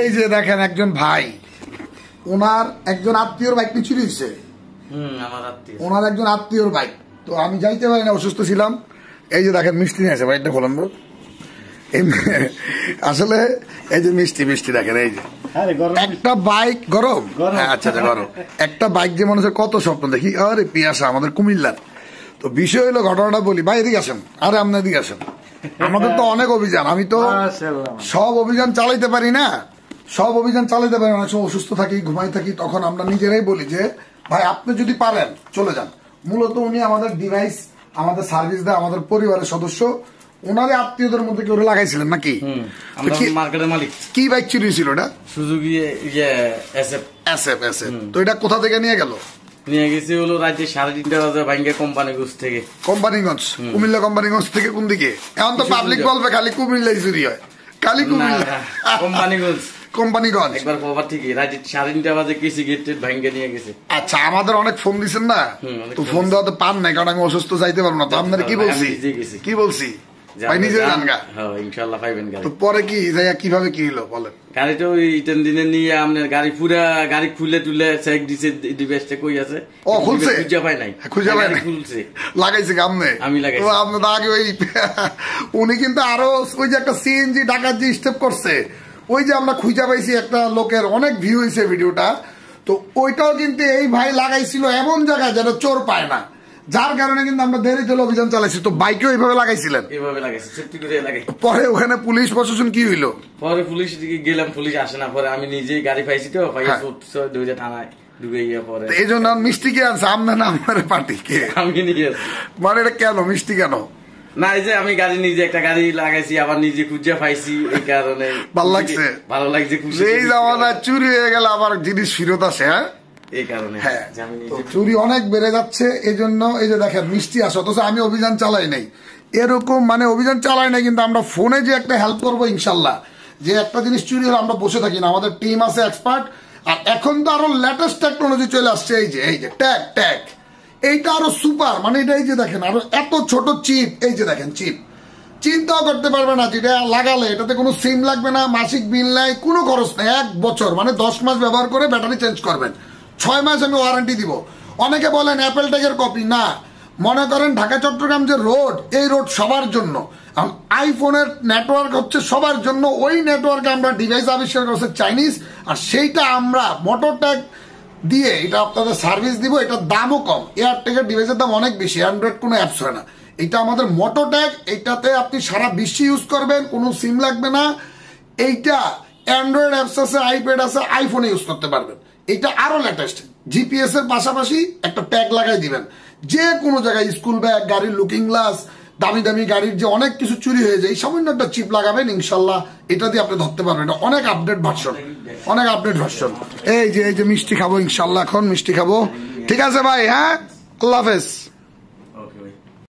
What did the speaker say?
এই যে দেখেন একজন ভাই, ওনার একজন আত্মীয়র বাইক নিয়ে চুরি হয়েছে। ওনার একজন আত্মীয়র বাইক, তো আমি যাইতে পারি না, অসুস্থ ছিলাম। এই যে দেখেন মিষ্টি নিয়ে আছে, বাইকটা খোলেন তো। আসলে এই যে মিষ্টি মিষ্টি দেখেন, এই যে একটা বাইক গরম, আচ্ছা আচ্ছা গরম একটা বাইক যে মানুষের কত স্বপ্ন দেখি। আরে পিয়াসা আমাদের কুমিল্লার। তো বিষয় হলো, ঘটনাটা বলি ভাই, এদিকে আসেন। আরে আপনি এদিকে আসেন। আমাদের তো অনেক অভিযান, আমি তো সব অভিযান চালাইতে পারি না, সব অভিযান চালাইতে পারি, অনেক সময় অসুস্থ থাকি, ঘুমাই থাকি, তখন আমরা নিজেরাই বলি যে ভাই আপনি যদি পারেন চলে যান। মূলত উনি আমাদের ডিভাইস, আমাদের সার্ভিস দেয়, আমাদের পরিবারের সদস্য। ওনারে আত্মীয়দের মধ্যে কেউ লাগাইছিলেন নাকি? মার্কেটের মালিক। কি বাইক চুরি ছিল এটা? Suzuki SF. তো এটা কোথা থেকে নিয়ে গেল? নিয়ে গেছে হলো রাতে 3:30 বাজে ভাঙ্গে কোম্পানিগঞ্জ থেকে। কোম্পানিগঞ্জ, কুমিল্লা কোম্পানিগঞ্জ থেকে কোন দিকে? এখন তো পাবলিক বলবে খালি কুমিল্লাই চুরি হয়, খালি কুমিল্লা। কোম্পানিগঞ্জ কোম্পানিগঞ্জ একবার খবর ঠিকই রাতে 3:30 বাজে কেসি গেট ভাঙ্গে নিয়ে গেছে। আচ্ছা, আমাদের অনেক ফোন দিচ্ছেন না, তো ফোন দেওয়া তো পান নাই, কারণ আমি অসুস্থ যাইতে পারবো না। তো আপনার কি বলছি, কি বলছি ভাই, নিজে জান গা। ইনশাল্লাহ পাইবেন গাড়ি। তো পরে কি যাইয়া কিভাবে কি হলো বলেন? গাড়িটা ওই ইটেন দিনে নিয়ে আপনার গাড়ি পুরা গাড়ি খুলে টুলে চেক দিছে, ডিভাইসটা কই আছে। ও খুলছে, খুঁজে পাই নাই, খুঁজে পাই নাই, খুলছে লাগাইছে আপনি? আমি লাগাইছি। তো আপনি তো আগে ওই উনি কিন্তু আরো ওই যে একটা সিএনজি ঢাকার যে স্টেপ করছে, ওই যে আমরা খুঁজে পাইছি একটা লোকের, অনেক ভিউ হয়েছে ভিডিওটা। তো ওইটাও কিন্তু এই ভাই লাগাইছিল এমন জায়গায় যেটা চোর পায় না, যার কারণে কিন্তু আমরা দেরি চলে অভিযান চালাইছি। তো বাইকেও এইভাবে লাগাইছিলেন? এইভাবে লাগাইছি, সেফটি করে লাগাই। পরে ওখানে পুলিশ প্রশাসন কি হইলো? পরে পুলিশ দিকে গেলাম, পুলিশ আসে না। পরে আমি নিজেই গাড়ি পাইছি, তো পাইয়া 2 থানায় ঢুকে গিয়ে পরে এই জন্য মিষ্টি কে আনছে আপনার না আমার পার্টি কে? আমি নিয়ে মানে এটা কেন মিষ্টি কেন? না, এই যে আমি গাড়ি নিজে একটা গাড়ি লাগাইছি, আবার নিজে খুঁজে পাইছি, এই কারণে ভালো লাগছে। ভালো লাগছে, খুশি। এই জামানা চুরি হয়ে গেল, আবার জিনিস ফেরত আসে। হ্যাঁ, এই কারণে চুরি অনেক বেড়ে যাচ্ছে। এই জন্য এই যে দেখেন মিষ্টি আসে, অথচ আমি অভিযান চালাই নাই এরকম, মানে অভিযান চালাই নাই, কিন্তু আমরা ফোনে যে একটা হেল্প করবো ইনশাল্লাহ। যে একটা জিনিস চুরি হলে আমরা বসে থাকি না, আমাদের টিম আছে এক্সপার্ট। আর এখন তো আরো লেটেস্ট টেকনোলজি চলে আসছে, এই যে ট্যাগ এইটা আরো সুপার, মানে এটা এই যে দেখেন আরো এত ছোট চিপ, এই যে দেখেন চিপ, চিন্তাও করতে পারবে না যেটা লাগালে এটাতে কোনো সিম লাগবে না, মাসিক বিল নাই, কোনো খরচ নেই। 1 বছর মানে 10 মাস ব্যবহার করে ব্যাটারি চেঞ্জ করবেন, 6 মাস আমি ওয়ারেন্টি দিব। অনেকে বলেন অ্যাপেল ট্যাগের কপি, না, মনে করেন ঢাকা চট্টগ্রাম যে রোড, এই রোড সবার জন্য। আইফোনের নেটওয়ার্ক হচ্ছে সবার জন্য, ওই নেটওয়ার্কে আমরা ডিভাইস আবিষ্কার করছি চাইনিজ, আর সেইটা আমরা মোটর ট্যাগ দিয়ে এটা আপনাদের সার্ভিস দিব। এটার দামও কম, এয়ারটেকের ডিভাইসের দাম অনেক বেশি, অ্যান্ড্রয়েড কোনো অ্যাপস হয় না। এটা আমাদের মোটো ট্যাগ, এইটাতে আপনি সারা বিশ্বে ইউজ করবেন, কোনো সিম লাগবে না। এইটা অ্যান্ড্রয়েড অ্যাপস আছে, আইপ্যাড আছে, আইফোনে ইউজ করতে পারবেন। এটা আরো লেটেস্ট, জিপিএস এর পাশাপাশি একটা ট্যাগ লাগাই দিবেন, যে কোনো জায়গায় স্কুল ব্যাগ, গাড়ির লুকিং গ্লাস, দামি দামি গাড়ির যে অনেক কিছু চুরি হয়ে যায়, সামান্য একটা চিপ লাগাবেন, ইনশাল্লাহ এটা দিয়ে আপনি ধরতে পারবেন। এটা অনেক আপডেট ভার্সন, অনেক আপডেট ভার্সন। এই যে মিষ্টি খাবো ইনশাল্লাহ, এখন মিষ্টি খাবো। ঠিক আছে ভাই, হ্যাঁ, আল্লাহ হাফেজ।